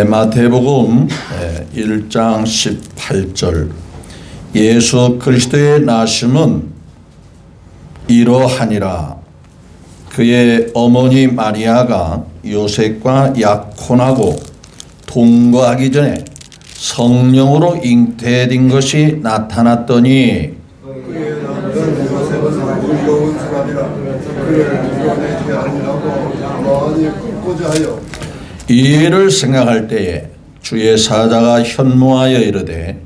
마태복음 1장 18절 예수 그리스도의 나심은 이러하니라. 그의 어머니 마리아가 요셉과 약혼하고 동거하기 전에 성령으로 잉태된 것이 나타났더니 그의 남편 요셉은 의로운 사람이라 그를 이겨내지 아니하고 많이 걷고자 하여 이 일을 생각할 때에 주의 사자가 현무하여 이르되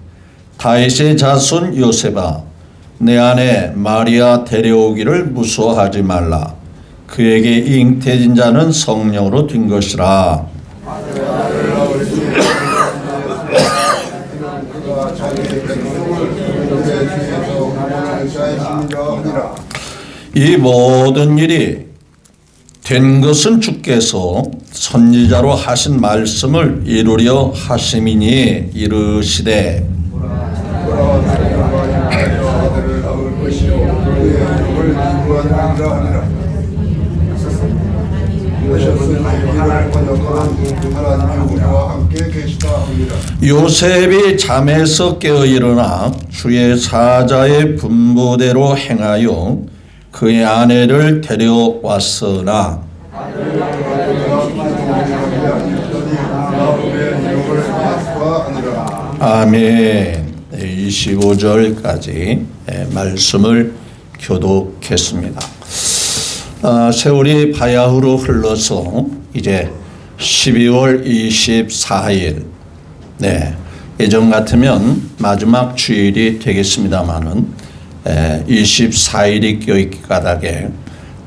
다윗의 자손 요셉아 내 아내 마리아 데려오기를 무서워하지 말라. 그에게 잉태된 자는 성령으로 된 것이라. 이 모든 일이 된 것은 주께서 선지자로 하신 말씀을 이루려 하심이니 이르시되 아들을 낳을 것이요 그의 이름을 임마누엘이라 하니라. 이것은 이를 번역한 하나님이 우리와 함께 계시다 합니다. 요셉이 잠에서 깨어 일어나 주의 사자의 분부대로 행하여 그의 아내를 데려왔으나 아멘. 25절까지 말씀을 교독했습니다. 세월이 바야흐로 흘러서 이제 12월 24일 예전 같으면 마지막 주일이 되겠습니다마는 24일이 껴있기 까닭에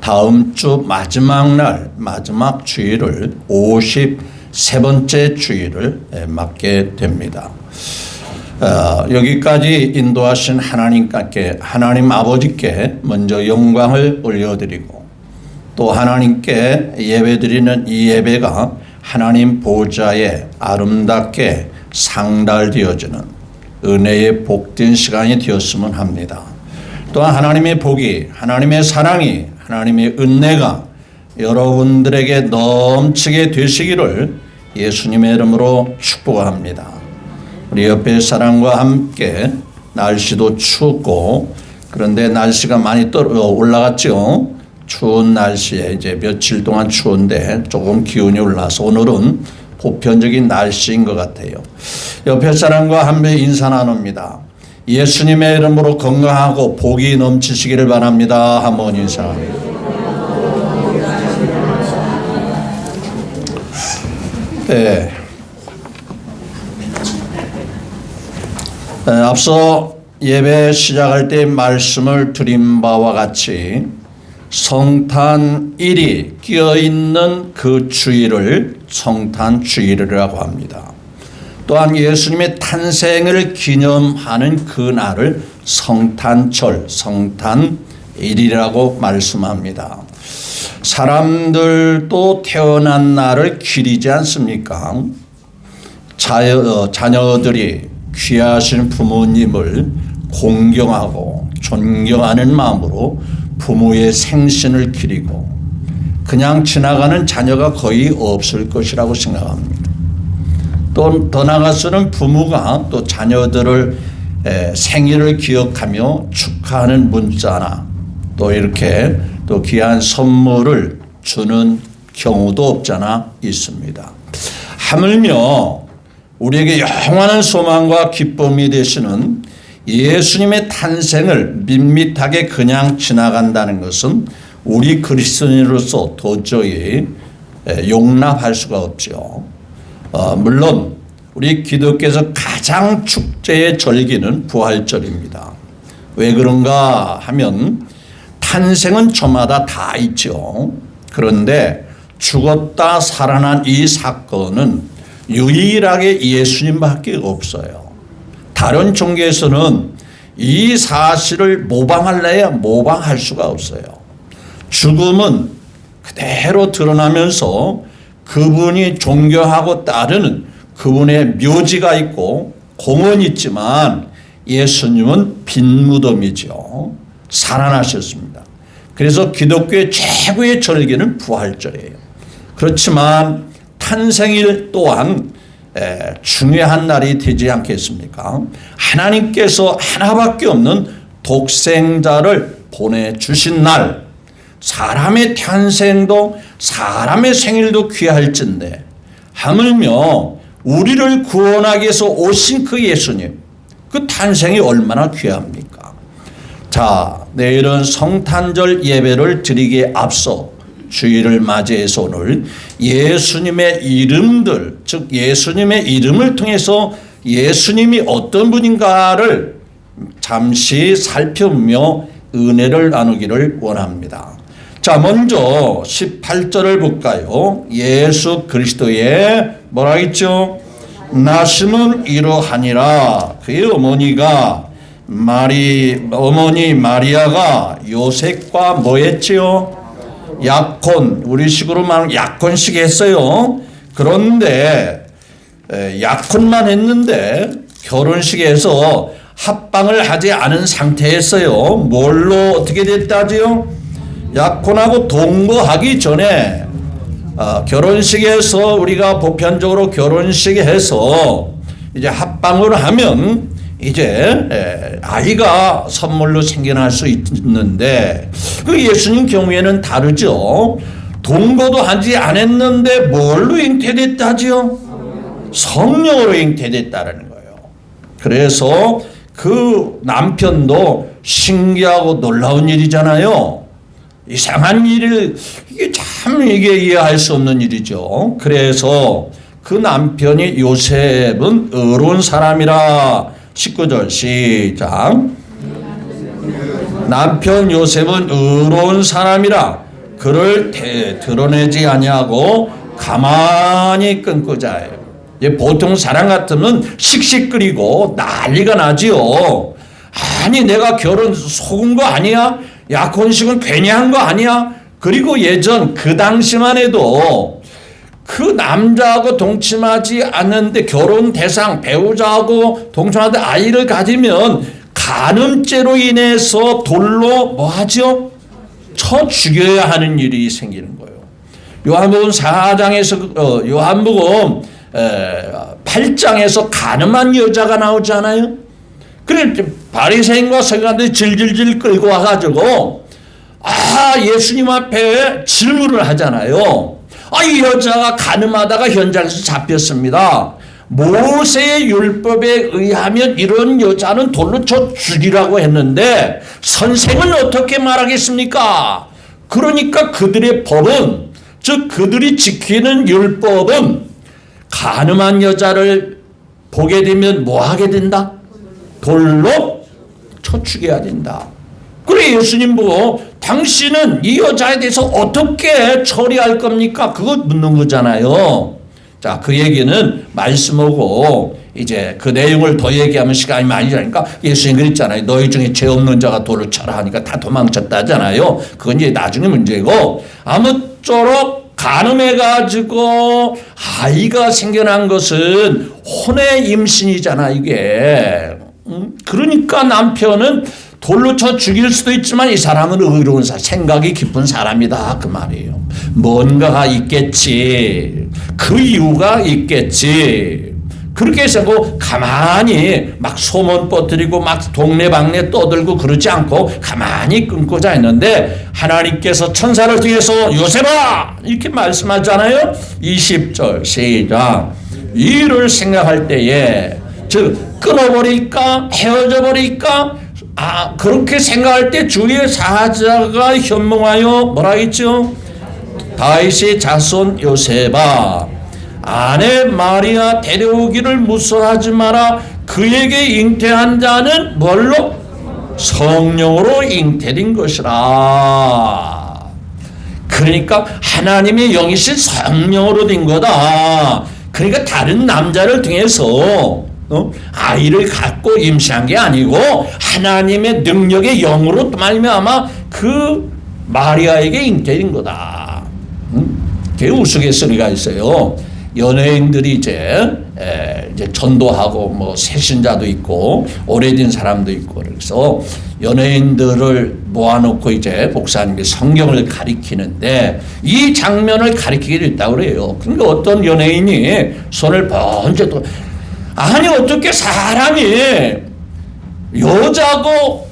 다음 주 마지막 날 마지막 주일을 53번째 주일을 맞게 됩니다. 여기까지 인도하신 하나님 아버지께 먼저 영광을 올려드리고 또 하나님께 예배드리는 이 예배가 하나님 보좌에 아름답게 상달되어지는 은혜의 복된 시간이 되었으면 합니다. 또한 하나님의 복이, 하나님의 사랑이, 하나님의 은혜가 여러분들에게 넘치게 되시기를 예수님의 이름으로 축복합니다. 우리 옆에 사람과 함께 날씨도 춥고 그런데 날씨가 많이 올라갔죠. 추운 날씨에 이제 며칠 동안 추운데 조금 기온이 올라서 오늘은 보편적인 날씨인 것 같아요. 옆에 사람과 함께 인사 나눕니다. 예수님의 이름으로 건강하고 복이 넘치시기를 바랍니다. 한번 인사. 앞서 예배 시작할 때 말씀을 드린 바와 같이 성탄일이 끼어있는 그 주일을 성탄주일이라고 합니다. 또한 예수님의 탄생을 기념하는 그 날을 성탄절, 성탄일이라고 말씀합니다. 사람들도 태어난 날을 기리지 않습니까? 자녀들이 귀하신 부모님을 공경하고 존경하는 마음으로 부모의 생신을 기리고 그냥 지나가는 자녀가 거의 없을 것이라고 생각합니다. 또 더 나아가서는 부모가 또 자녀들을 생일을 기억하며 축하하는 문자나 또 이렇게 또 귀한 선물을 주는 경우도 없잖아 있습니다. 하물며 우리에게 영원한 소망과 기쁨이 되시는 예수님의 탄생을 밋밋하게 그냥 지나간다는 것은 우리 그리스도인으로서 도저히 용납할 수가 없죠. 물론 우리 기독교에서 가장 축제의 절기는 부활절입니다. 왜 그런가 하면 탄생은 저마다 다 있죠. 그런데 죽었다 살아난 이 사건은 유일하게 예수님밖에 없어요. 다른 종교에서는 이 사실을 모방할래야 모방할 수가 없어요. 죽음은 그대로 드러나면서 그분이 존경하고 따르는 그분의 묘지가 있고 공원이 있지만 예수님은 빈 무덤이죠. 살아나셨습니다. 그래서 기독교의 최고의 절기는 부활절이에요. 그렇지만 탄생일 또한 중요한 날이 되지 않겠습니까? 하나님께서 하나밖에 없는 독생자를 보내주신 날, 사람의 탄생도 사람의 생일도 귀할진데 하물며 우리를 구원하기 위해서 오신 그 예수님, 그 탄생이 얼마나 귀합니까? 자, 내일은 성탄절 예배를 드리기에 앞서 주일을 맞이해서 오늘 예수님의 이름들, 즉 예수님의 이름을 통해서 예수님이 어떤 분인가를 잠시 살펴보며 은혜를 나누기를 원합니다. 자, 먼저 18절을 볼까요? 예수 그리스도의 뭐라 했죠? 나심은 이러하니라. 그의 어머니 마리아가 요셉과 뭐 했지요? 약혼, 우리식으로 말하면 약혼식 했어요. 그런데 약혼만 했는데 결혼식에서 합방을 하지 않은 상태였어요. 뭘로 어떻게 됐다지요? 약혼하고 동거하기 전에 결혼식에서 우리가 보편적으로 결혼식에서 이제 합방을 하면 이제 아이가 선물로 생겨날 수 있는데 그 예수님 경우에는 다르죠. 동거도 하지 않았는데 뭘로 잉태됐다지요? 성령으로 잉태됐다라는 거예요. 그래서 그 남편도 신기하고 놀라운 일이잖아요. 이상한 일을 이게 이해할 수 없는 일이죠. 그래서 그 남편이 요셉은 의로운 사람이라. 19절 시작. 남편 요셉은 의로운 사람이라 그를 드러내지 아니하고 가만히 끊고 자요. 보통 사람 같으면 씩씩거리고 난리가 나지요. 아니 내가 결혼 속은 거 아니야? 약혼식은 괜히 한 거 아니야? 그리고 예전 그 당시만 해도 그 남자하고 동침하지 않는데 결혼 대상 배우자하고 동침하는데 아이를 가지면 간음죄로 인해서 돌로 뭐 하죠? 쳐 죽여야 하는 일이 생기는 거예요. 요한복음 4장에서 요한복음 8장에서 간음한 여자가 나오잖아요. 그래 바리새인과 서기관들이 질질질 끌고 와가지고 예수님 앞에 질문을 하잖아요. 이 여자가 간음하다가 현장에서 잡혔습니다. 모세의 율법에 의하면 이런 여자는 돌로 쳐 죽이라고 했는데 선생은 어떻게 말하겠습니까? 그러니까 그들의 법은, 즉 그들이 지키는 율법은 간음한 여자를 보게 되면 뭐 하게 된다? 돌로 쳐 죽여야 된다. 그래 예수님 보고 당신은 이 여자에 대해서 어떻게 처리할 겁니까? 그거 묻는 거잖아요. 자, 그 얘기는 말씀하고 이제 그 내용을 더 얘기하면 시간이 많이 가니까 예수님 그랬잖아요. 너희 중에 죄 없는 자가 돌을 쳐라 하니까 다 도망쳤다잖아요. 그건 이제 나중에 문제고, 아무쪼록 간음해가지고 아이가 생겨난 것은 혼의 임신이잖아 이게. 그러니까 남편은 돌로 쳐 죽일 수도 있지만 이 사람은 의로운 사람, 생각이 깊은 사람이다 그 말이에요. 뭔가가 있겠지. 그 이유가 있겠지. 그렇게 해서 가만히 막 소문 뻗뜨리고 막 동네방네 떠들고 그러지 않고 가만히 끊고자 했는데 하나님께서 천사를 통해서 요셉아 이렇게 말씀하잖아요. 20절 시작. 이 일을 생각할 때에 즉 끊어버릴까 헤어져 버릴까 그렇게 생각할 때 주의 사자가 현몽하여 뭐라 했죠? 다윗의 자손 요셉아 아내 마리아 데려오기를 무서워하지 마라. 그에게 잉태한 자는 뭘로? 성령으로 잉태된 것이라. 그러니까 하나님의 영이신 성령으로 된 거다. 그러니까 다른 남자를 통해서 아이를 갖고 임신한 게 아니고 하나님의 능력의 영으로 말미암아 그 마리아에게 잉태된 거다. 그게 우스갯소리가 있어요. 연예인들이 이제 전도하고 뭐 새신자도 있고 오래된 사람도 있고 그래서 연예인들을 모아놓고 이제 목사님이 성경을 가리키는데 이 장면을 가리키게 됐다고 그래요. 그러니까 어떤 연예인이 손을 번쩍 들어 아니 어떻게 사람이 여자고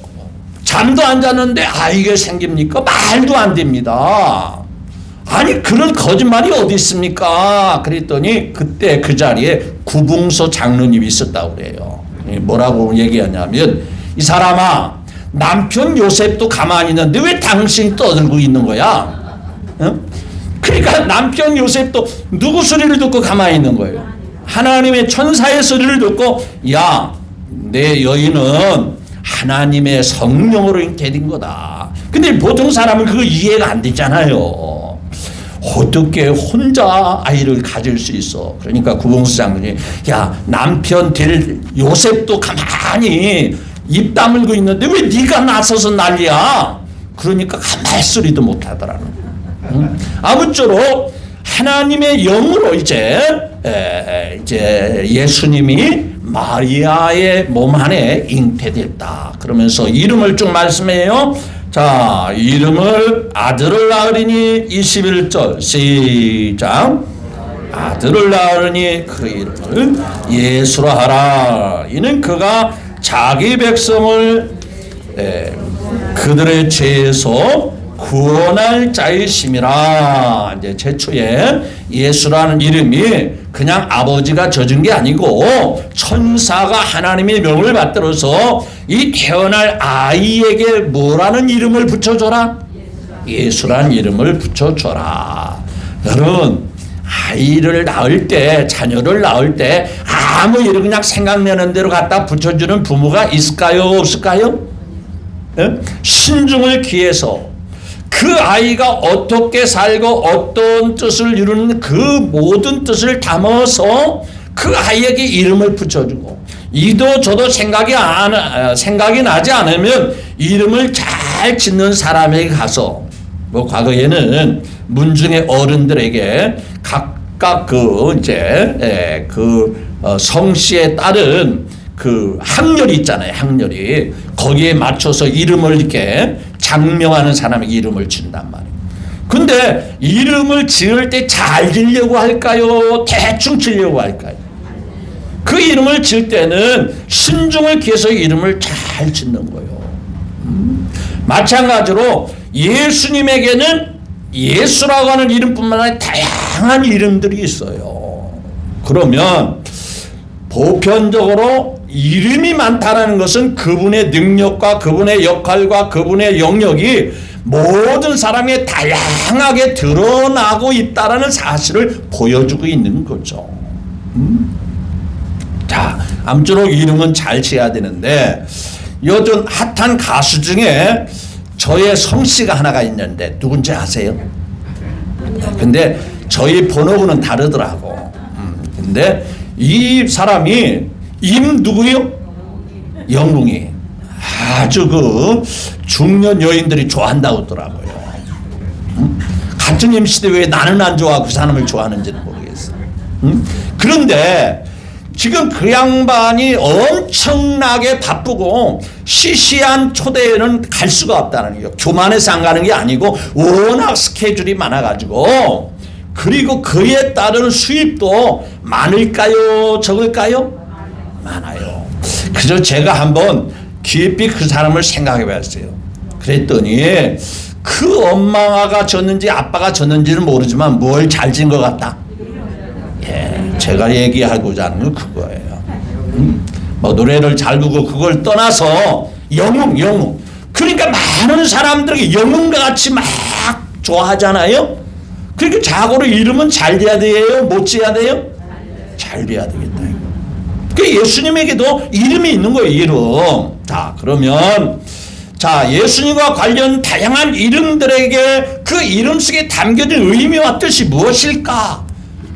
잠도 안 잤는데 아이가 생깁니까? 말도 안 됩니다. 아니 그런 거짓말이 어디 있습니까? 그랬더니 그때 그 자리에 구붕소 장로님이 있었다고 그래요. 뭐라고 얘기하냐면 이 사람아 남편 요셉도 가만히 있는데 왜 당신이 떠들고 있는 거야? 어? 그러니까 남편 요셉도 누구 소리를 듣고 가만히 있는 거예요? 하나님의 천사의 소리를 듣고 야 내 여인은 하나님의 성령으로 잉태된 거다. 근데 보통 사람은 그거 이해가 안 되잖아요. 어떻게 혼자 아이를 가질 수 있어? 그러니까 구봉수 장군이 야 남편 될 요셉도 가만히 입 다물고 있는데 왜 네가 나서서 난리야? 그러니까 가만히 소리도 못 하더라는 거야. 아무쪼록 하나님의 영으로 이제 예수님이 마리아의 몸 안에 잉태됐다. 그러면서 이름을 쭉 말씀해요. 자, 이름을 아들을 낳으리니 21절 시작. 아들을 낳으리니 그 이름을 예수라 하라. 이는 그가 자기 백성을 그들의 죄에서 구원할 자이심이라. 이제 제초에 예수라는 이름이 그냥 아버지가 져준 게 아니고 천사가 하나님의 명을 받들어서 이 태어날 아이에게 뭐라는 이름을 붙여줘라? 예수라는 이름을 붙여줘라. 여러분 아이를 낳을 때 자녀를 낳을 때 아무 이름 그냥 생각나는 대로 갖다 붙여주는 부모가 있을까요? 없을까요? 신중을 기해서 그 아이가 어떻게 살고 어떤 뜻을 이루는 그 모든 뜻을 담아서 그 아이에게 이름을 붙여주고 이도 저도 생각이 나지 않으면 이름을 잘 짓는 사람에게 가서 뭐 과거에는 문중의 어른들에게 각각 성씨에 따른 그 학렬이 있잖아요. 학렬이 거기에 맞춰서 이름을 이렇게 장명하는 사람에게 이름을 준단 말이에요. 근데 이름을 지을 때 잘 지으려고 할까요? 대충 지으려고 할까요? 그 이름을 지을 때는 신중을 기해서 이름을 잘 짓는 거예요. 마찬가지로 예수님에게는 예수라고 하는 이름뿐만 아니라 다양한 이름들이 있어요. 그러면 보편적으로 이름이 많다는 것은 그분의 능력과 그분의 역할과 그분의 영역이 모든 사람에 다양하게 드러나고 있다는 사실을 보여주고 있는 거죠. 자, 아무쪼록 이름은 잘 지어야 되는데 요즘 핫한 가수 중에 저의 성씨가 하나가 있는데 누군지 아세요? 근데 저희 번호는 다르더라고. 근데 이 사람이 누구요? 영웅이. 아주 그 중년 여인들이 좋아한다고 하더라고요. 같은 MC인데 왜 나는 안 좋아하고 그 사람을 좋아하는지는 모르겠어. 그런데 지금 그 양반이 엄청나게 바쁘고 시시한 초대에는 갈 수가 없다는 거예요. 교만해서 안 가는 게 아니고 워낙 스케줄이 많아가지고 그리고 그에 따른 수입도 많을까요? 적을까요? 많아요. 그래서 제가 한번 깊이 그 사람을 생각해 봤어요. 그랬더니 그 엄마가 졌는지 아빠가 졌는지는 모르지만 뭘 잘 진 것 같다. 예, 제가 얘기하고자 하는 건 그거예요. 뭐 노래를 잘 부르고 그걸 떠나서 영웅. 그러니까 많은 사람들에게 영웅과 같이 막 좋아하잖아요. 그러니까 자고로 이름은 잘 돼야 돼요? 못 지어야 돼요? 잘 돼야 되겠다. 그러니까 예수님에게도 이름이 있는 거예요. 이름. 자, 그러면 예수님과 관련 다양한 이름들에게 그 이름 속에 담겨진 의미와 뜻이 무엇일까?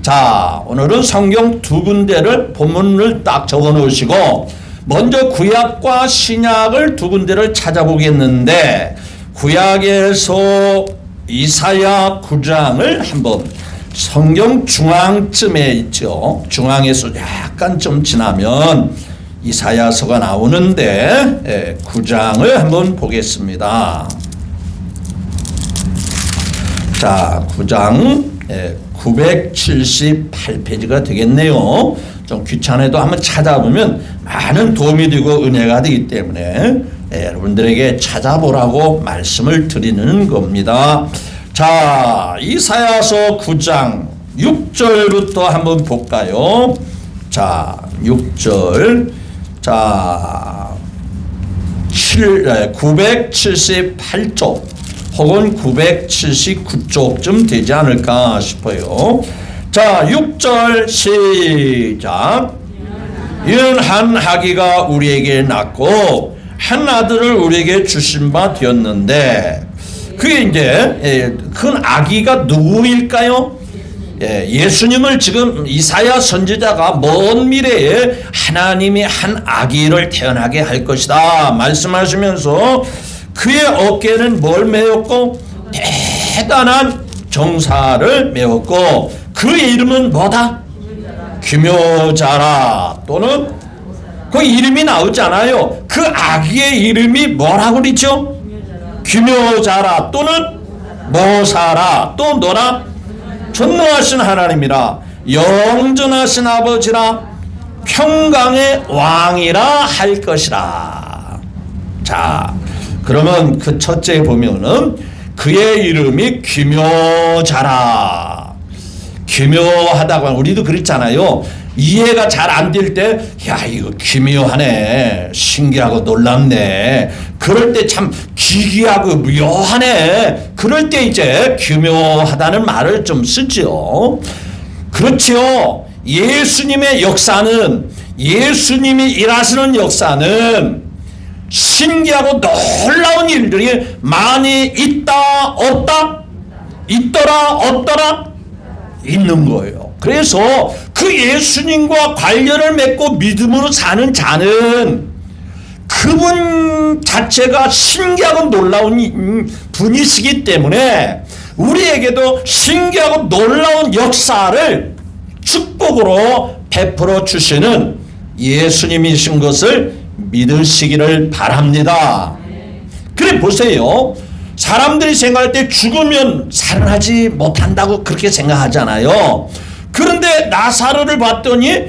자, 오늘은 성경 두 군데를 본문을 딱 적어 놓으시고 먼저 구약과 신약을 두 군데를 찾아보겠는데 구약에서 이사야 9장을 한번 성경 중앙쯤에 있죠. 중앙에서 약간 좀 지나면 이사야서가 나오는데 9장을 한번 보겠습니다. 자, 9장 978페이지가 되겠네요. 좀 귀찮아도 한번 찾아보면 많은 도움이 되고 은혜가 되기 때문에 여러분들에게 찾아보라고 말씀을 드리는 겁니다. 자, 이사야서 9장 6절부터 한번 볼까요? 자, 6절. 자, 978쪽 혹은 979쪽쯤 되지 않을까 싶어요. 자, 6절 시작. 이는 한 아기가 우리에게 낳고 한 아들을 우리에게 주신 바 되었는데, 그게 이제 큰 아기가 누구일까요? 예수님을 지금 이사야 선지자가 먼 미래에 하나님이 한 아기를 태어나게 할 것이다 말씀하시면서 그의 어깨에는 뭘 메었고 대단한 정사를 메었고 그의 이름은 뭐다? 기묘자라. 또는 그 이름이 나오잖아요. 그 아기의 이름이 뭐라고 그러죠? 기묘자라 또는 모사라. 또 너라? 전능하신 하나님이라, 영전하신 아버지라, 평강의 왕이라 할 것이라. 자, 그러면 그 첫째 보면은 그의 이름이 기묘자라. 기묘하다고 하면 우리도 그랬잖아요. 이해가 잘 안 될 때, 야, 이거 기묘하네, 신기하고 놀랍네, 그럴 때 참 기괴하고 묘하네, 그럴 때 이제 기묘하다는 말을 좀 쓰죠. 그렇죠. 예수님의 역사는, 예수님이 일하시는 역사는 신기하고 놀라운 일들이 많이 있다 없다? 있더라 없더라? 있는 거예요. 그래서 그 예수님과 관련을 맺고 믿음으로 사는 자는 그분 자체가 신기하고 놀라운 분이시기 때문에 우리에게도 신기하고 놀라운 역사를 축복으로 베풀어 주시는 예수님이신 것을 믿으시기를 바랍니다. 그래 보세요. 사람들이 생각할 때 죽으면 살아나지 못한다고 그렇게 생각하잖아요. 그런데 나사로를 봤더니,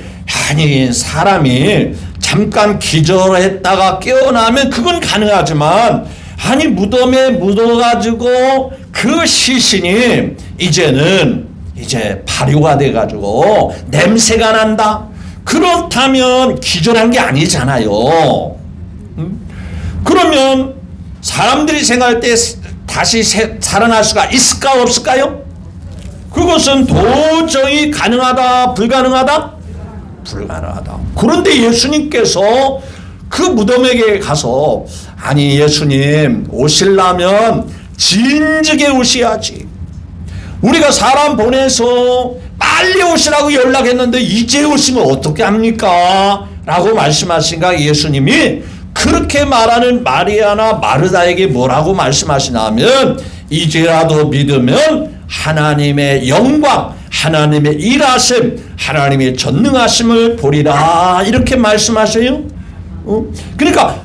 아니, 사람이 잠깐 기절했다가 깨어나면 그건 가능하지만, 아니, 무덤에 묻어가지고 그 시신이 이제는 발효가 돼가지고 냄새가 난다. 그렇다면 기절한 게 아니잖아요. 그러면 사람들이 생각할 때 다시 살아날 수가 있을까 없을까요? 그것은 도저히 가능하다 불가능하다? 불가능하다. 그런데 예수님께서 그 무덤에게 가서, 아니 예수님 오시려면 진즉에 오셔야지. 우리가 사람 보내서 빨리 오시라고 연락했는데 이제 오시면 어떻게 합니까? 라고 말씀하신가. 예수님이 그렇게 말하는 마리아나 마르다에게 뭐라고 말씀하시냐면, 이제라도 믿으면 하나님의 영광, 하나님의 일하심, 하나님의 전능하심을 보리라, 이렇게 말씀하세요. 그러니까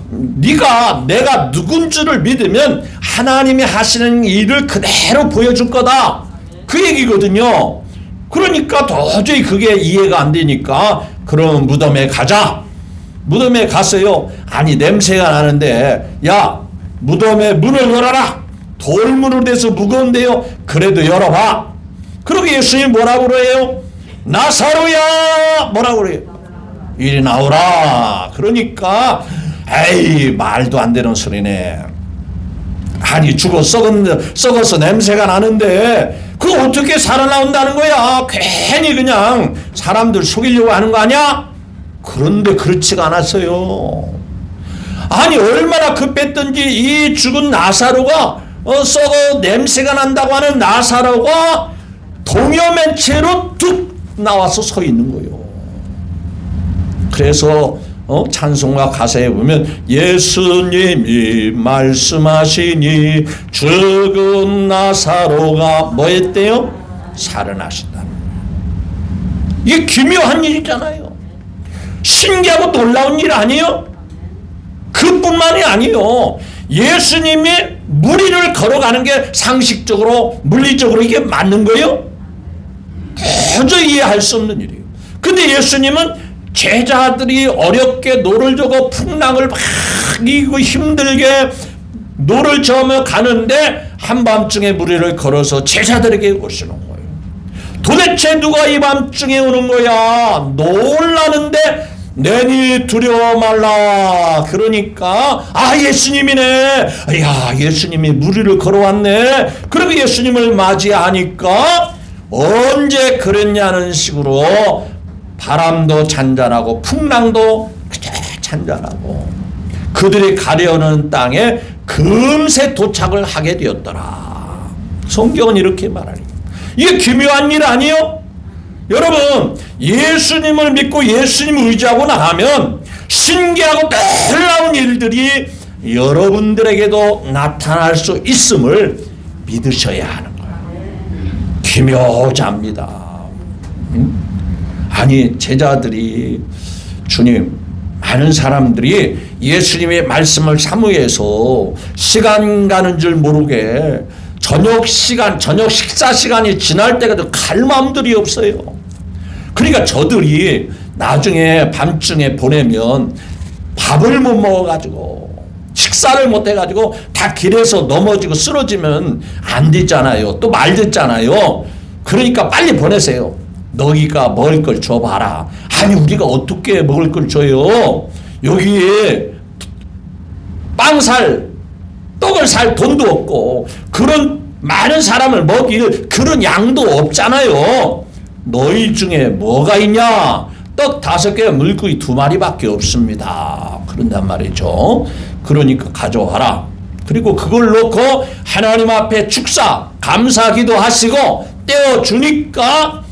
내가 누군 줄을 믿으면 하나님이 하시는 일을 그대로 보여줄 거다, 그 얘기거든요. 그러니까 도저히 그게 이해가 안 되니까, 그럼 무덤에 가자. 무덤에 갔어요. 아니 냄새가 나는데, 야, 무덤에 문을 열어라. 돌문으로 돼서 무거운데요. 그래도 열어봐. 그러고 예수님이 뭐라고 그래요? 나사로야, 뭐라고 그래요? 이리 나오라. 그러니까 에이, 말도 안 되는 소리네. 아니 썩어서 냄새가 나는데 그거 어떻게 살아나온다는 거야? 괜히 그냥 사람들 속이려고 하는 거 아니야? 그런데 그렇지가 않았어요. 아니 얼마나 급했던지 이 죽은 나사로가 썩어 냄새가 난다고 하는 나사로가 동여맨 채로 툭 나와서 서 있는 거예요. 그래서 찬송가 가사에 보면 예수님이 말씀하시니 죽은 나사로가 뭐 했대요? 살아나신다는 거예요. 이게 기묘한 일이잖아요. 신기하고 놀라운 일 아니에요? 그뿐만이 아니에요. 예수님이 무리를 걸어가는 게 상식적으로 물리적으로 이게 맞는 거예요? 도저히 이해할 수 없는 일이에요. 근데 예수님은 제자들이 어렵게 노를 저고 풍랑을 막 이기고 힘들게 노를 저으며 가는데 한밤중에 무리를 걸어서 제자들에게 오시는 거예요. 도대체 누가 이 밤중에 오는 거야? 놀라는데 내니 두려워 말라. 그러니까 예수님이네. 야, 예수님이 무리를 걸어왔네. 그리고 예수님을 맞이하니까 언제 그랬냐는 식으로 바람도 잔잔하고 풍랑도 잔잔하고 그들이 가려는 땅에 금세 도착을 하게 되었더라. 성경은 이렇게 말하니 이게 기묘한 일 아니에요? 여러분, 예수님을 믿고 예수님을 의지하고 나가면 신기하고 놀라운 일들이 여러분들에게도 나타날 수 있음을 믿으셔야 하는 거예요. 기묘자입니다. 아니, 제자들이 주님, 많은 사람들이 예수님의 말씀을 사모해서 시간 가는 줄 모르게 저녁 식사 시간이 지날 때가 갈 마음들이 없어요. 그러니까 저들이 나중에 밤중에 보내면 밥을 못 먹어가지고 식사를 못 해가지고 다 길에서 넘어지고 쓰러지면 안 되잖아요. 또 말 듣잖아요. 그러니까 빨리 보내세요. 너희가 먹을 걸 줘봐라. 아니, 우리가 어떻게 먹을 걸 줘요? 여기에 빵 살, 떡을 살 돈도 없고 그런 많은 사람을 먹일 그런 양도 없잖아요. 너희 중에 뭐가 있냐? 떡 5개, 물고기 2마리밖에 없습니다. 그런단 말이죠. 그러니까 가져와라. 그리고 그걸 놓고 하나님 앞에 축사, 감사기도 하시고 떼어주니까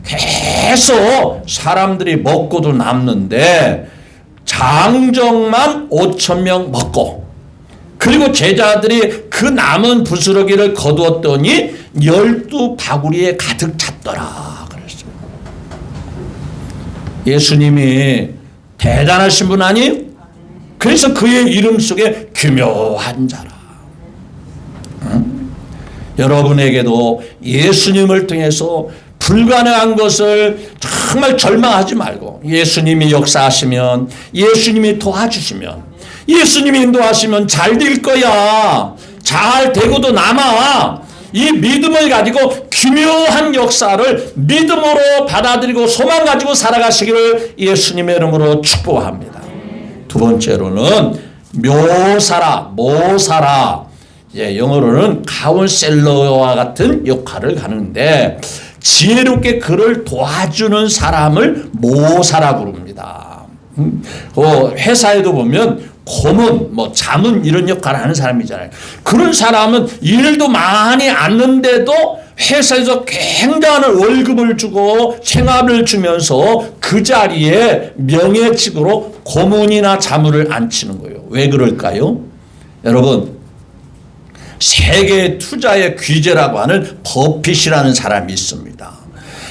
계속 사람들이 먹고도 남는데 장정만 5,000명 먹고 그리고 제자들이 그 남은 부스러기를 거두었더니 12바구리에 가득 찼더라. 그랬어요. 예수님이 대단하신 분 아니에요? 그래서 그의 이름 속에 기묘한 자라. 응? 여러분에게도 예수님을 통해서 불가능한 것을 정말 절망하지 말고 예수님이 역사하시면 예수님이 도와주시면 예수님이 인도하시면 잘 될 거야. 잘 되고도 남아. 이 믿음을 가지고 기묘한 역사를 믿음으로 받아들이고 소망 가지고 살아가시기를 예수님의 이름으로 축복합니다. 두 번째로는 모사라. 영어로는 카운셀러와 같은 역할을 하는데 지혜롭게 그를 도와주는 사람을 모사라고 부릅니다. 회사에도 보면 고문, 자문 이런 역할을 하는 사람이잖아요. 그런 사람은 일도 많이 않는데도 회사에서 굉장한 월급을 주고 생활을 주면서 그 자리에 명예직으로 고문이나 자문을 앉히는 거예요. 왜 그럴까요? 여러분, 세계 투자의 귀재라고 하는 버핏이라는 사람이 있습니다.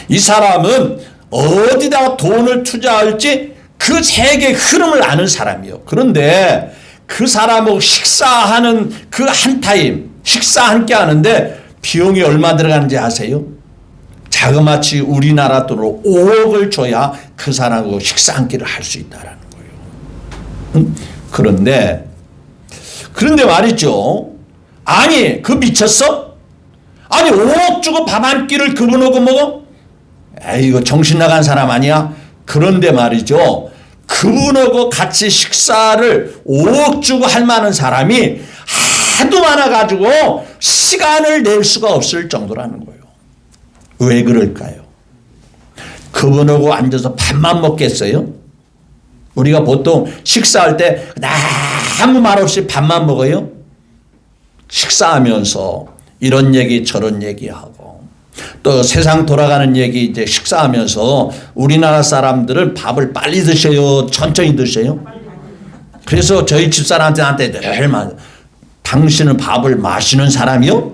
이 사람은 어디다 돈을 투자할지 그 세계 흐름을 아는 사람이에요. 그런데 그 사람하고 식사하는 그 한 타임, 식사 함께 하는데 비용이 얼마 들어가는지 아세요? 자그마치 우리나라 돈으로 5억을 줘야 그 사람하고 식사 한 끼를 할 수 있다는 거예요. 그런데 말이죠. 아니, 그 미쳤어? 아니, 5억 주고 밥 한 끼를 그분하고 먹어? 에이, 이거 정신 나간 사람 아니야? 그런데 말이죠. 그분하고 같이 식사를 5억 주고 할 만한 사람이 하도 많아가지고 시간을 낼 수가 없을 정도라는 거예요. 왜 그럴까요? 그분하고 앉아서 밥만 먹겠어요? 우리가 보통 식사할 때 아무 말 없이 밥만 먹어요? 식사하면서 이런 얘기 저런 얘기하고 또 세상 돌아가는 얘기 이제 식사하면서 우리나라 사람들은 밥을 빨리 드셔요? 천천히 드셔요? 그래서 저희 집사람한테 늘 당신은 밥을 마시는 사람이요?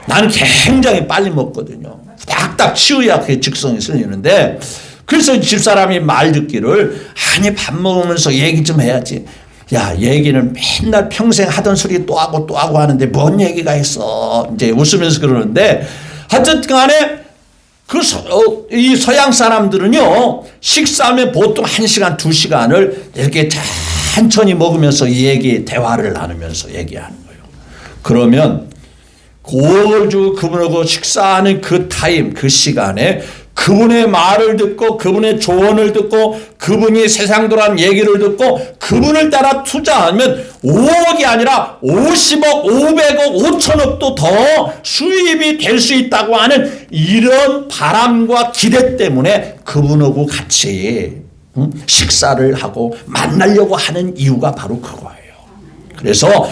나는 굉장히 빨리 먹거든요. 딱딱 치워야 그게 직성이 생기는데, 그래서 집사람이 말 듣기를, 아니 밥 먹으면서 얘기 좀 해야지. 야, 얘기는 맨날 평생 하던 소리 또 하고 또 하고 하는데 뭔 얘기가 있어. 이제 웃으면서 그러는데, 하여튼 간에 이 서양 사람들은요, 식사하면 보통 1시간, 2시간을 이렇게 천천히 먹으면서 대화를 나누면서 얘기하는 거예요. 그러면 그분하고 식사하는 그 타임, 그 시간에 그분의 말을 듣고 그분의 조언을 듣고 그분이 세상 돌아가는 얘기를 듣고 그분을 따라 투자하면 5억이 아니라 50억, 500억, 5천억도 더 수입이 될 수 있다고 하는 이런 바람과 기대 때문에 그분하고 같이 식사를 하고 만나려고 하는 이유가 바로 그거예요. 그래서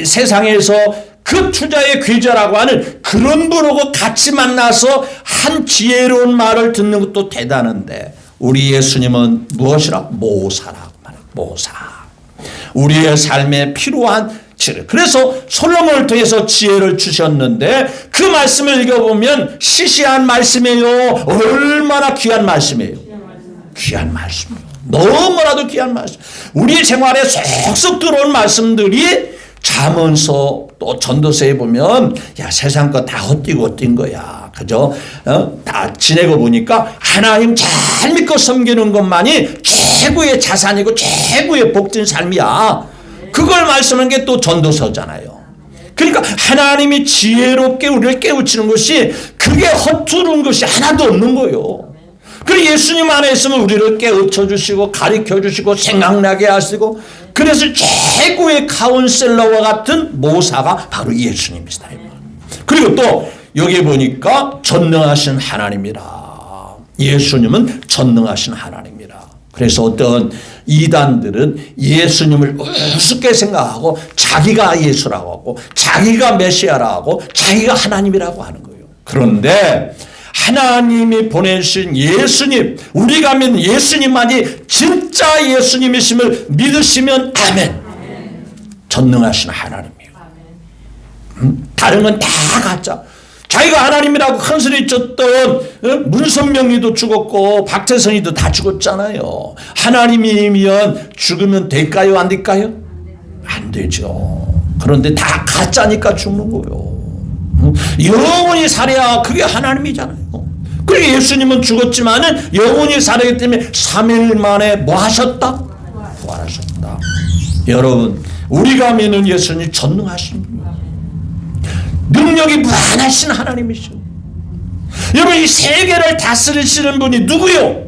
세상에서 그 투자의 귀재라고 하는 그런 분하고 같이 만나서 한 지혜로운 말을 듣는 것도 대단한데, 우리 예수님은 무엇이라? 모사라고 말해요. 모사. 우리의 삶에 필요한 지혜. 그래서 솔로몬을 통해서 지혜를 주셨는데, 그 말씀을 읽어보면 시시한 말씀이에요. 얼마나 귀한 말씀이에요. 귀한 말씀이에요. 너무나도 귀한 말씀. 우리 생활에 쏙쏙 들어온 말씀들이 잠언서 또 전도서에 보면, 야, 세상 거 다 헛뛰고 뛴 거야. 그죠? 다 지내고 보니까 하나님 잘 믿고 섬기는 것만이 최고의 자산이고 최고의 복진 삶이야. 그걸 말씀하는 게 또 전도서잖아요. 그러니까 하나님이 지혜롭게 우리를 깨우치는 것이, 그게 허투른 것이 하나도 없는 거예요. 그리고 예수님 안에 있으면 우리를 깨우쳐 주시고 가르쳐 주시고 생각나게 하시고, 그래서 최고의 카운셀러와 같은 모사가 바로 예수님이시다. 그리고 또 여기 보니까 전능하신 하나님이라. 예수님은 전능하신 하나님이라. 그래서 어떤 이단들은 예수님을 우습게 생각하고 자기가 예수라고 하고 자기가 메시아라고 하고 자기가 하나님이라고 하는 거예요. 그런데 하나님이 보내신 예수님, 우리가 믿는 예수님만이 진짜 예수님이심을 믿으시면 아멘. 전능하신 하나님이에요. 다른 건 다 가짜. 자기가 하나님이라고 큰 소리 쳤던 문선명이도 죽었고 박태선이도 다 죽었잖아요. 하나님이면 죽으면 될까요? 안 될까요? 안 되죠. 그런데 다 가짜니까 죽는 거예요. 영원히 살아야 그게 하나님이잖아요. 그리고 예수님은 죽었지만은 영원히 살아기 때문에 3일 만에 뭐 하셨다? 부활하셨다. 여러분, 우리가 믿는 예수님 전능하신 분이에요. 능력이 무한하신 하나님이시오. 여러분, 이 세계를 다스리시는 분이 누구요?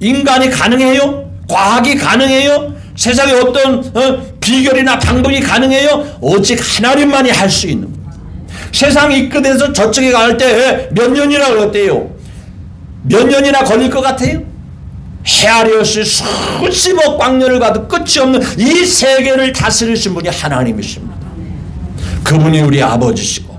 인간이 가능해요? 과학이 가능해요? 세상에 어떤 비결이나 방법이 가능해요? 오직 하나님만이 할 수 있는 거예요. 세상 이 끝에서 저쪽에 갈 때 몇 년이나 걸렸대요? 몇 년이나 걸릴 것 같아요? 헤아리었을 수십억 광년을 가도 끝이 없는 이 세계를 다스리신 분이 하나님이십니다. 그분이 우리 아버지시고,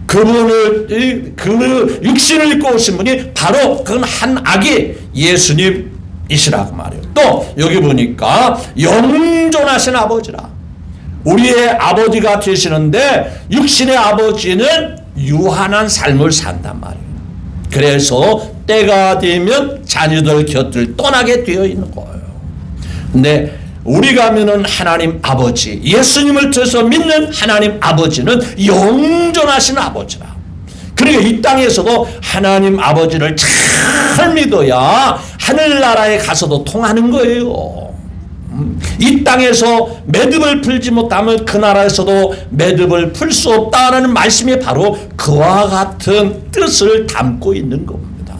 그 육신을 입고 오신 분이 바로 그 한 아기 예수님이시라고 말해요. 또 여기 보니까 영존하신 아버지라. 우리의 아버지가 되시는데 육신의 아버지는 유한한 삶을 산단 말이에요. 그래서 때가 되면 자녀들 곁을 떠나게 되어 있는 거예요. 근데 우리가 믿는 하나님 아버지, 예수님을 통해서 믿는 하나님 아버지는 영존하신 아버지라. 그러니까 이 땅에서도 하나님 아버지를 잘 믿어야 하늘나라에 가서도 통하는 거예요. 이 땅에서 매듭을 풀지 못하면 그 나라에서도 매듭을 풀 수 없다라는 말씀이 바로 그와 같은 뜻을 담고 있는 겁니다.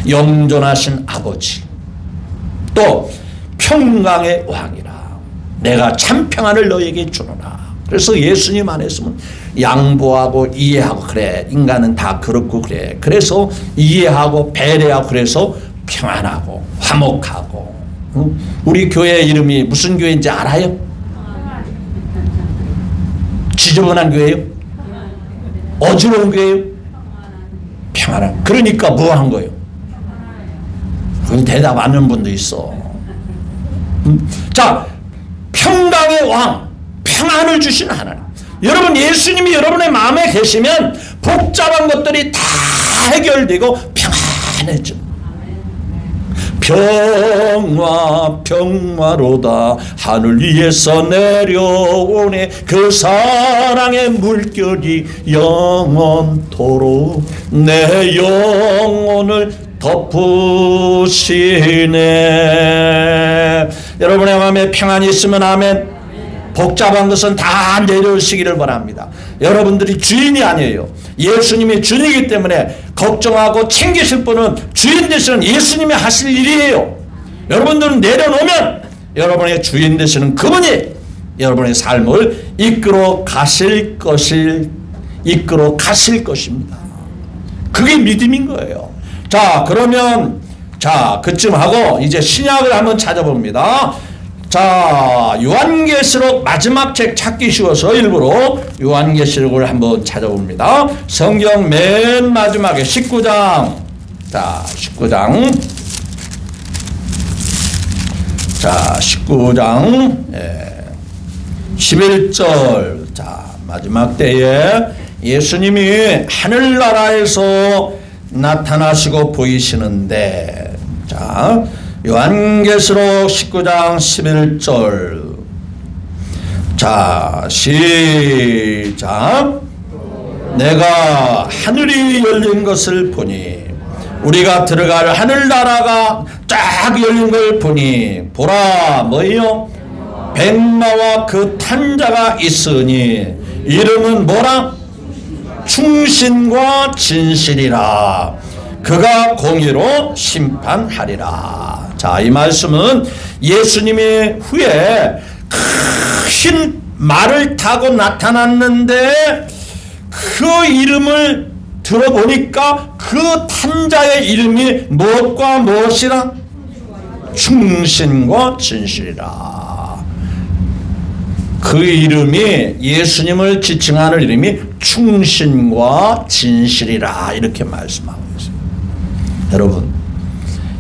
영존하신 아버지, 또 평강의 왕이라. 내가 참 평안을 너에게 주노라. 그래서 예수님 안에 있으면 양보하고 이해하고, 그래, 인간은 다 그렇고, 그래, 그래서 이해하고 배려하고, 그래서 평안하고 화목하고. 우리 교회 이름이 무슨 교회인지 알아요? 지저분한 교회예요? 어지러운 교회예요? 평안한. 그러니까 뭐 한 거예요? 그건 대답 안 하는 분도 있어. 자, 평강의 왕, 평안을 주신 하나님. 여러분 예수님이 여러분의 마음에 계시면 복잡한 것들이 다 해결되고 평안해집니다. 평화로다 하늘 위에서 내려오네 그 사랑의 물결이 영원토록 내 영혼을 덮으시네. 여러분의 마음에 평안이 있으면 아멘. 복잡한 것은 다 내려오시기를 바랍니다. 여러분들이 주인이 아니에요. 예수님이 주인이기 때문에 걱정하고 챙기실 분은 주인 되시는 예수님이 하실 일이에요. 여러분들은 내려놓으면 여러분의 주인 되시는 그분이 여러분의 삶을 이끌어 가실 것입니다. 그게 믿음인 거예요. 자, 그러면 그쯤 하고 이제 신약을 한번 찾아봅니다. 자, 요한계시록 마지막 책 찾기 쉬워서 일부러 요한계시록을 한번 찾아봅니다. 성경 맨 마지막에 19장. 자, 19장. 자, 19장. 11절. 자, 마지막 때에 예수님이 하늘나라에서 나타나시고 보이시는데, 자, 요한계시록 19장 11절. 자, 시작. 내가 하늘이 열린 것을 보니, 우리가 들어갈 하늘나라가 쫙 열린 걸 보니, 보라, 뭐예요? 백마와 그 탄자가 있으니, 이름은 뭐라? 충신과 진실이라. 그가 공의로 심판하리라. 자, 이 말씀은 예수님이 후에 큰 말을 타고 나타났는데 그 이름을 들어보니까 그 탄자의 이름이 무엇과 무엇이라? 충신과 진실이라. 그 이름이 예수님을 지칭하는 이름이 충신과 진실이라 이렇게 말씀하고 있습니다. 여러분,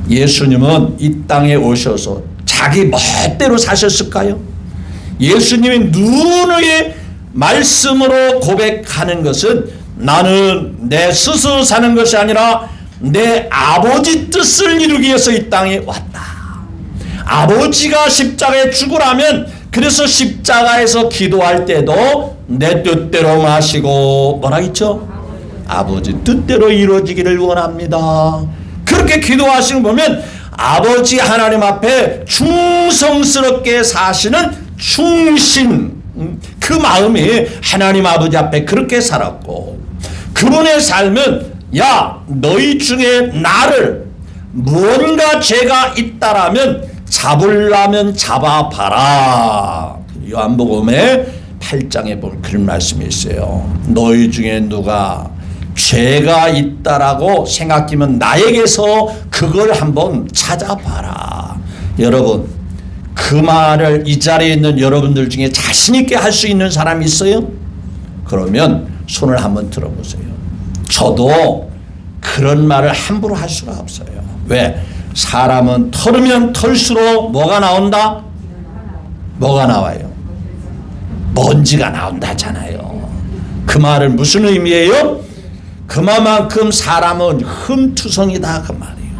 예수님은 이 땅에 오셔서 자기 멋대로 사셨을까요? 예수님이 누누이 말씀으로 고백하는 것은 나는 내 스스로 사는 것이 아니라 내 아버지 뜻을 이루기 위해서 이 땅에 왔다. 아버지가 십자가에 죽으라면 그래서 십자가에서 기도할 때도 내 뜻대로 마시고 뭐라 했죠? 아버지 뜻대로 이루어지기를 원합니다. 그렇게 기도하시는 거 보면 아버지 하나님 앞에 충성스럽게 사시는 충신, 그 마음이 하나님 아버지 앞에 그렇게 살았고, 그분의 삶은 야 너희 중에 나를 무언가 죄가 있다라면 잡으려면 잡아봐라. 요한복음의 8장에 보면 그런 말씀이 있어요. 너희 중에 누가 죄가 있다라고 생각하면 나에게서 그걸 한번 찾아봐라. 여러분, 그 말을 이 자리에 있는 여러분들 중에 자신 있게 할 수 있는 사람이 있어요? 그러면 손을 한번 들어보세요. 저도 그런 말을 함부로 할 수가 없어요. 왜? 사람은 털으면 털수록 뭐가 나온다? 뭐가 나와요? 먼지가 나온다잖아요. 그 말은 무슨 의미예요? 그만큼 사람은 흠투성이다 그 말이에요.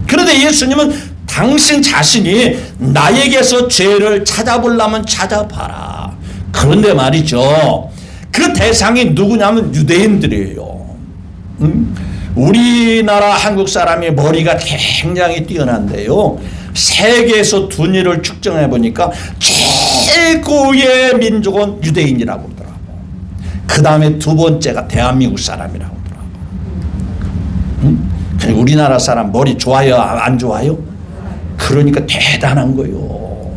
그런데 예수님은 당신 자신이 나에게서 죄를 찾아보려면 찾아봐라. 그런데 말이죠, 그 대상이 누구냐면 유대인들이에요. 우리나라 한국 사람이 머리가 굉장히 뛰어난데요, 세계에서 둔위를 측정해 보니까 최고의 민족은 유대인이라고 하더라고. 그 다음에 두 번째가 대한민국 사람이라고 하더라고. 우리나라 사람 머리 좋아요 안 좋아요? 그러니까 대단한 거요.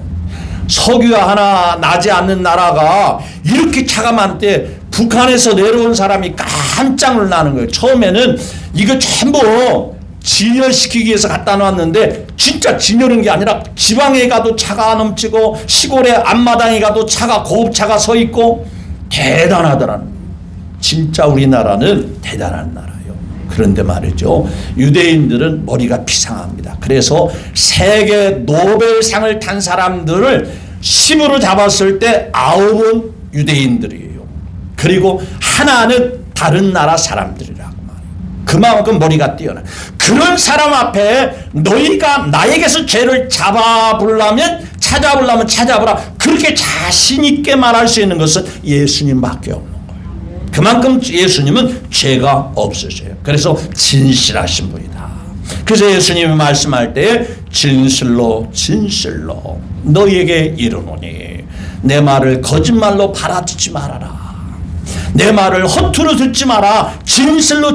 석유가 하나 나지 않는 나라가 이렇게 차가 많은데 북한에서 내려온 사람이 깜짝 놀라는 거예요. 처음에는 이거 전부 진열시키기 위해서 갖다 놨는데 진짜 진열인 게 아니라 지방에 가도 차가 넘치고 시골의 앞마당에 가도 차가 고급차가 서 있고 대단하더라는 거예요. 진짜 우리나라는 대단한 나라예요. 그런데 말이죠, 유대인들은 머리가 비상합니다. 그래서 세계 노벨상을 탄 사람들을 10으로 잡았을 때 9은 유대인들이에요. 그리고 하나는 다른 나라 사람들이라고 말해요. 그만큼 머리가 뛰어나. 그런 사람 앞에 너희가 나에게서 죄를 찾아보려면 찾아보라. 그렇게 자신 있게 말할 수 있는 것은 예수님밖에 없는 거예요. 그만큼 예수님은 죄가 없으세요. 그래서 진실하신 분이다. 그래서 예수님이 말씀할 때 진실로 너희에게 이르노니 내 말을 거짓말로 받아듣지 말아라. 내 말을 허투루 듣지 마라. 진실로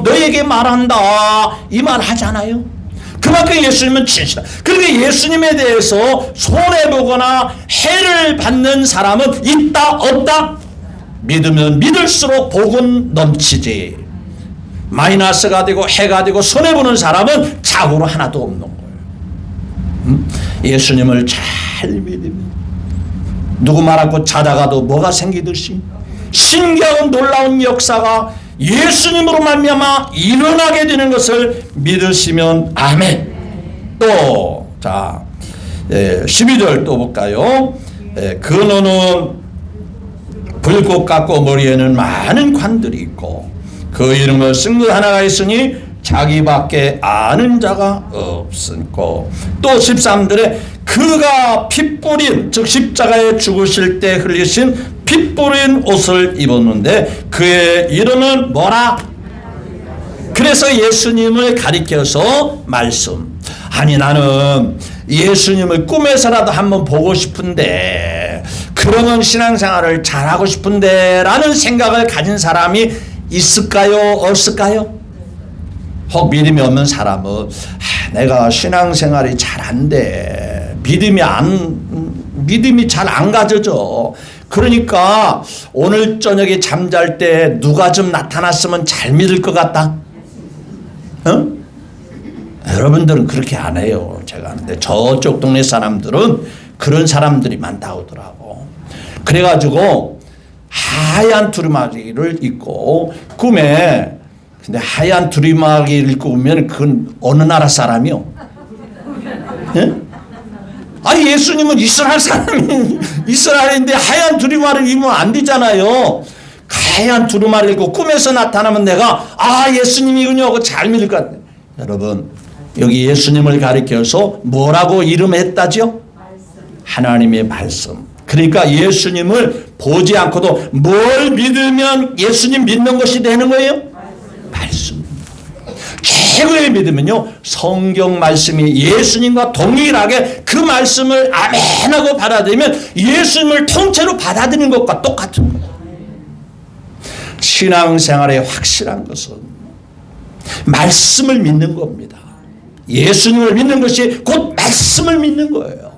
너에게 말한다. 이 말 하잖아요. 그만큼 예수님은 진실하다. 그리고 예수님에 대해서 손해보거나 해를 받는 사람은 있다 없다? 믿으면 믿을수록 복은 넘치지. 마이너스가 되고 해가 되고 손해보는 사람은 자고로 하나도 없는 거예요. 예수님을 잘 믿으면 누구 말 않고 자다가도 뭐가 생기듯이 신기한 놀라운 역사가 예수님으로 말미암아 일어나게 되는 것을 믿으시면 아멘. 또 자 12절 또 볼까요? 근원은 불꽃 같고 머리에는 많은 관들이 있고 그 이름은 쓴 것 하나가 있으니 자기밖에 아는 자가 없으고 또 13절에 그가 피 뿌린 즉 십자가에 죽으실 때 흘리신 피 뿌린 옷을 입었는데 그의 이름은 뭐라? 그래서 예수님을 가리켜서 말씀. 아니 나는 예수님을 꿈에서라도 한번 보고 싶은데 그러면 신앙생활을 잘하고 싶은데 라는 생각을 가진 사람이 있을까요? 없을까요? 혹 믿음이 없는 사람은 내가 신앙생활이 잘 안 돼. 믿음이 잘 안 가져져. 그러니까 오늘 저녁에 잠잘 때 누가 좀 나타났으면 잘 믿을 것 같다. 어? 여러분들은 그렇게 안 해요. 제가 하는데 저쪽 동네 사람들은 그런 사람들이 많다고 하더라고. 그래가지고 하얀 두루마기를 입고 꿈에 근데 하얀 두루마기를 입고 오면 그건 어느 나라 사람이요? 예? 아니 예수님은 이스라엘 사람이 이스라엘인데 하얀 두루마리를 입으면 안 되잖아요. 하얀 두루마리를 입고 꿈에서 나타나면 내가 예수님이군요 하고 잘 믿을 것 같아요. 여러분 여기 예수님을 가리켜서 뭐라고 이름했다죠? 하나님의 말씀. 그러니까 예수님을 보지 않고도 뭘 믿으면 예수님 믿는 것이 되는 거예요? 말씀. 최고의 믿음은요 성경 말씀이 예수님과 동일하게 그 말씀을 아멘하고 받아들이면 예수님을 통째로 받아들이는 것과 똑같은 거예요. 신앙생활의 확실한 것은 말씀을 믿는 겁니다. 예수님을 믿는 것이 곧 말씀을 믿는 거예요.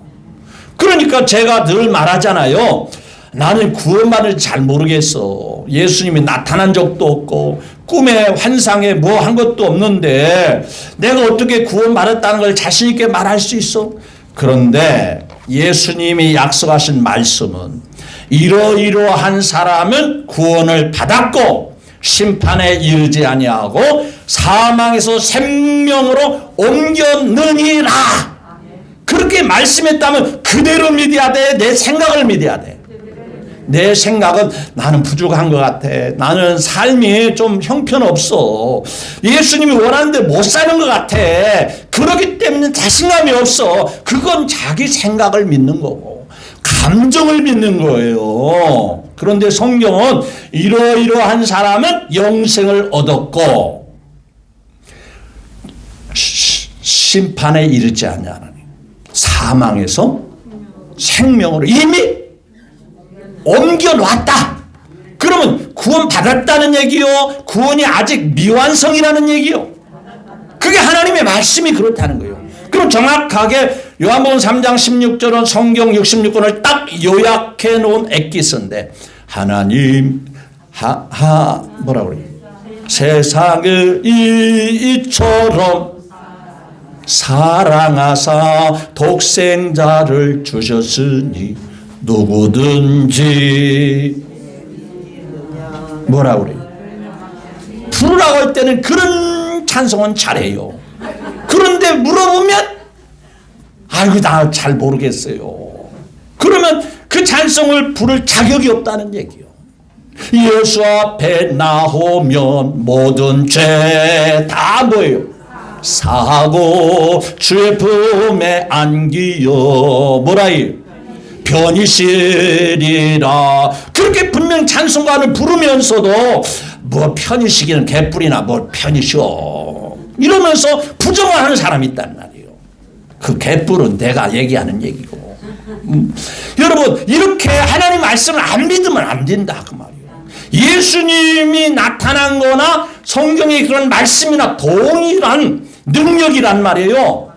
그러니까 제가 늘 말하잖아요. 나는 구원받을 잘 모르겠어. 예수님이 나타난 적도 없고 꿈에 환상에 뭐 한 것도 없는데 내가 어떻게 구원받았다는 걸 자신 있게 말할 수 있어? 그런데 예수님이 약속하신 말씀은 이러이러한 사람은 구원을 받았고 심판에 이르지 아니하고 사망에서 생명으로 옮겼느니라. 그렇게 말씀했다면 그대로 믿어야 돼. 내 생각을 믿어야 돼. 내 생각은 나는 부족한 것 같아. 나는 삶이 좀 형편없어. 예수님이 원하는데 못 사는 것 같아. 그렇기 때문에 자신감이 없어. 그건 자기 생각을 믿는 거고 감정을 믿는 거예요. 그런데 성경은 이러이러한 사람은 영생을 얻었고 심판에 이르지 아니하나니 사망에서 생명으로 이미 옮겨놨다. 그러면 구원 받았다는 얘기요? 구원이 아직 미완성이라는 얘기요? 그게 하나님의 말씀이 그렇다는 거예요. 그럼 정확하게 요한복음 3장 16절은 성경 66권을 딱 요약해 놓은 엑기스인데 하나님 뭐라고 그래요? 세상을 이처럼 사랑하사 독생자를 주셨으니 누구든지 뭐라고 그래요? 부르라고 할 때는 그런 찬송은 잘해요. 그런데 물어보면 아이고 나 잘 모르겠어요. 그러면 그 찬송을 부를 자격이 없다는 얘기요. 예수 앞에 나오면 모든 죄 다 뭐예요? 사하고 주의 품에 안기어 뭐라요? 편히쉬리라. 그렇게 분명 찬송가를 부르면서도 뭐 편히쉬기는 개뿔이나 뭘 편히쉬어 이러면서 부정을 하는 사람이 있단 말이에요. 그 개뿔은 내가 얘기하는 얘기고. 여러분 이렇게 하나님 말씀을 안 믿으면 안 된다 그 말이에요. 예수님이 나타난 거나 성경의 그런 말씀이나 동일한 능력이란 말이에요.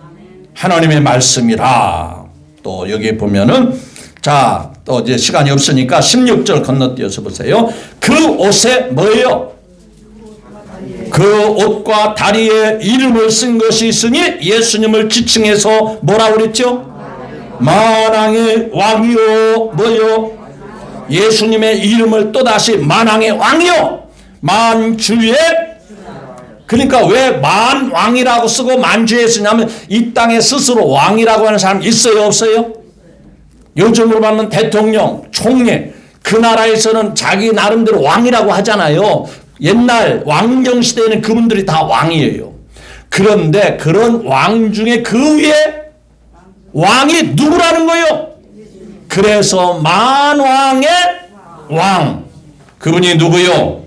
하나님의 말씀이라. 또 여기 보면은 자, 또 이제 시간이 없으니까 16절 건너뛰어서 보세요. 그 옷에 뭐예요? 그 옷과 다리에 이름을 쓴 것이 있으니 예수님을 지칭해서 뭐라 그랬죠? 만왕의 왕이요 뭐요? 예수님의 이름을 또다시 만왕의 왕이요 만주의. 그러니까 왜 만왕이라고 쓰고 만주에 쓰냐면 이 땅에 스스로 왕이라고 하는 사람 있어요 없어요? 요즘으로 보면 대통령, 총리 그 나라에서는 자기 나름대로 왕이라고 하잖아요. 옛날 왕정 시대에는 그분들이 다 왕이에요. 그런데 그런 왕 중에 그 위에 왕이 누구라는 거예요? 그래서 만왕의 왕. 그분이 누구요?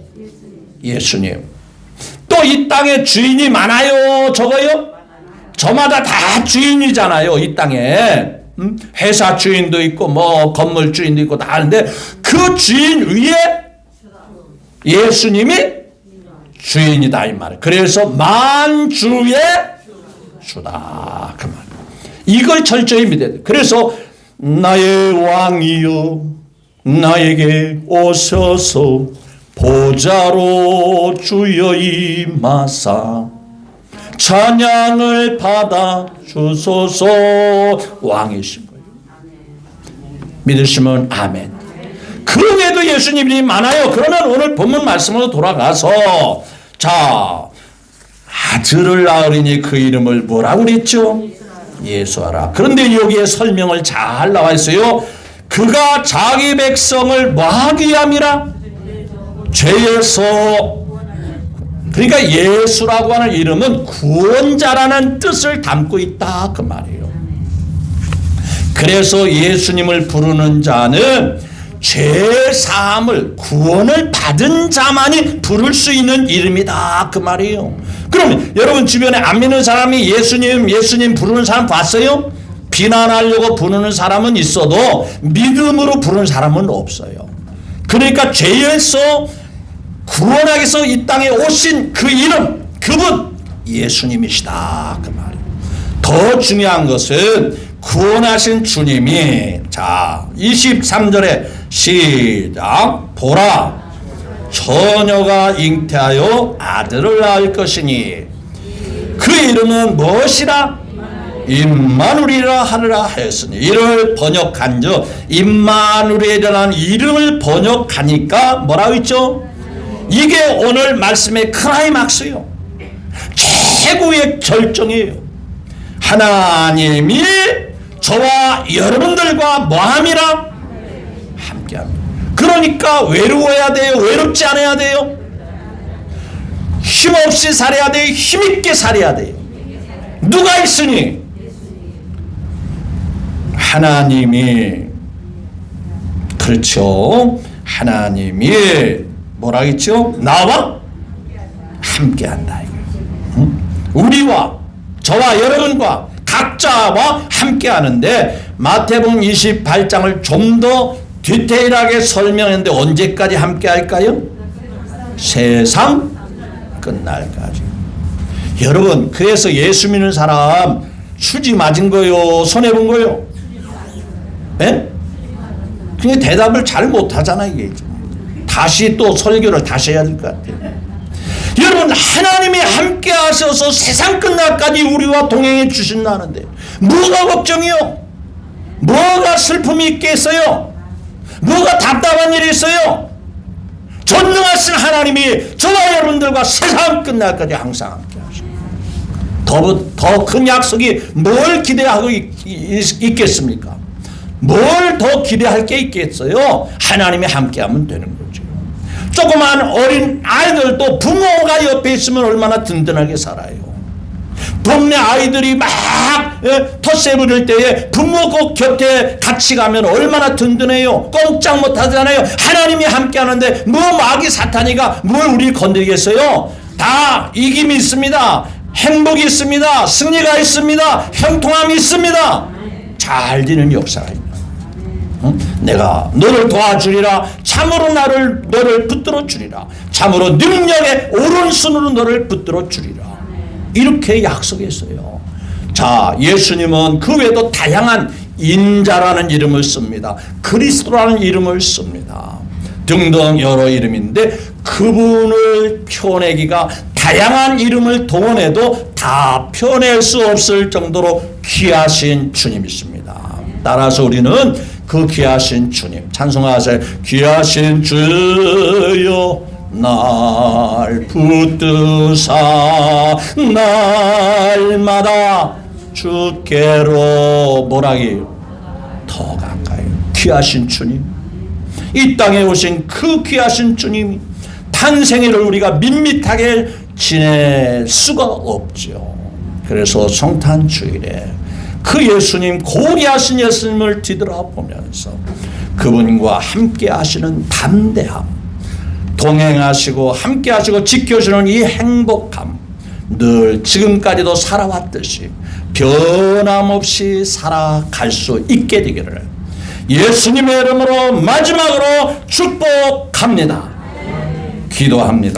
예수님. 또 이 땅에 주인이 많아요 적어요? 저마다 다 주인이잖아요 이 땅에. 회사 주인도 있고 뭐 건물 주인도 있고 다 하는데 그 주인 위에 예수님이 주인이다 이 말이에요. 그래서 만주의 주다 그 말. 이걸 철저히 믿어야 돼요. 그래서 나의 왕이여 나에게 오셔서 보좌로 주여 임하사 찬양을 받아 주소서. 왕이신 거예요. 믿으시면 아멘. 그 외에도 예수님이 많아요. 그러면 오늘 본문 말씀으로 돌아가서 자 아들을 낳으리니 그 이름을 뭐라고 그랬죠? 예수하라. 그런데 여기에 설명을 잘 나와 있어요. 그가 자기 백성을 뭐하기 위함이라? 죄에서. 그러니까 예수라고 하는 이름은 구원자라는 뜻을 담고 있다 그 말이에요. 그래서 예수님을 부르는 자는 죄 사함을 구원을 받은 자만이 부를 수 있는 이름이다 그 말이에요. 그러면 여러분 주변에 안 믿는 사람이 예수님 부르는 사람 봤어요? 비난하려고 부르는 사람은 있어도 믿음으로 부르는 사람은 없어요. 그러니까 죄에서 구원하기 위해서 이 땅에 오신 그 이름, 그분 예수님이시다 그 말이에요. 더 중요한 것은 구원하신 주님이 자 23절에 시작. 보라 처녀가 잉태하여 아들을 낳을 것이니 그 이름은 무엇이라? 임마누엘이라 하리라 하였으니. 이를 번역한즉 임마누엘이라는 이름을 번역하니까 뭐라고 했죠? 이게 오늘 말씀의 클라이막스예요. 최고의 결정이에요. 하나님이 저와 여러분들과 뭐함이라? 함께합니다. 그러니까 외로워야 돼요? 외롭지 않아야 돼요? 힘없이 살아야 돼요? 힘있게 살아야 돼요? 누가 있으니? 하나님이. 그렇죠. 하나님이 뭐라 했죠? 나와 함께한다. 우리와 저와 여러분과 각자와 함께하는데 마태복음 28장을 좀 더 디테일하게 설명했는데 언제까지 함께할까요? 세상 끝날까지. 여러분 그래서 예수 믿는 사람 수지 맞은 거요? 손해본 거요? 예? 그냥 대답을 잘 못하잖아 이게. 다시 또 설교를 다시 해야 될 것 같아요. 여러분 하나님이 함께 하셔서 세상 끝날까지 우리와 동행해 주신다는데 뭐가 걱정이요? 뭐가 슬픔이 있겠어요? 뭐가 답답한 일이 있어요? 전능하신 하나님이 저와 여러분들과 세상 끝날까지 항상 함께 하십니다. 더 큰 약속이 뭘 기대하고 있겠습니까? 뭘 더 기대할 게 있겠어요? 하나님이 함께하면 되는 거죠. 조그만 어린 아이들도 부모가 옆에 있으면 얼마나 든든하게 살아요. 동네 아이들이 막 텃세 부릴 때에 부모 그 곁에 같이 가면 얼마나 든든해요. 꼼짝 못하잖아요. 하나님이 함께 하는데 뭐 마귀 사탄이가 뭘 우리 건드리겠어요. 다 이김이 있습니다. 행복이 있습니다. 승리가 있습니다. 형통함이 있습니다. 잘 되는 역사가 있다. 내가 너를 도와주리라. 참으로 너를 붙들어 주리라. 참으로 능력의 오른손으로 너를 붙들어 주리라. 이렇게 약속했어요. 자, 예수님은 그 외에도 다양한 인자라는 이름을 씁니다. 그리스도라는 이름을 씁니다. 등등 여러 이름인데 그분을 표현하기가 다양한 이름을 동원해도 다 표현할 수 없을 정도로 귀하신 주님이십니다. 따라서 우리는 그 귀하신 주님 찬송하세요. 귀하신 주여 날 붙드사 날마다 주께로 뭐라기 더 가까이. 귀하신 주님, 이 땅에 오신 그 귀하신 주님 탄생일을 우리가 밋밋하게 지낼 수가 없죠. 그래서 성탄주일에 그 예수님, 고귀하신 예수님을 뒤돌아보면서 그분과 함께 하시는 담대함, 동행하시고 함께 하시고 지켜주는 이 행복함, 늘 지금까지도 살아왔듯이 변함없이 살아갈 수 있게 되기를 예수님의 이름으로 마지막으로 축복합니다. 기도합니다.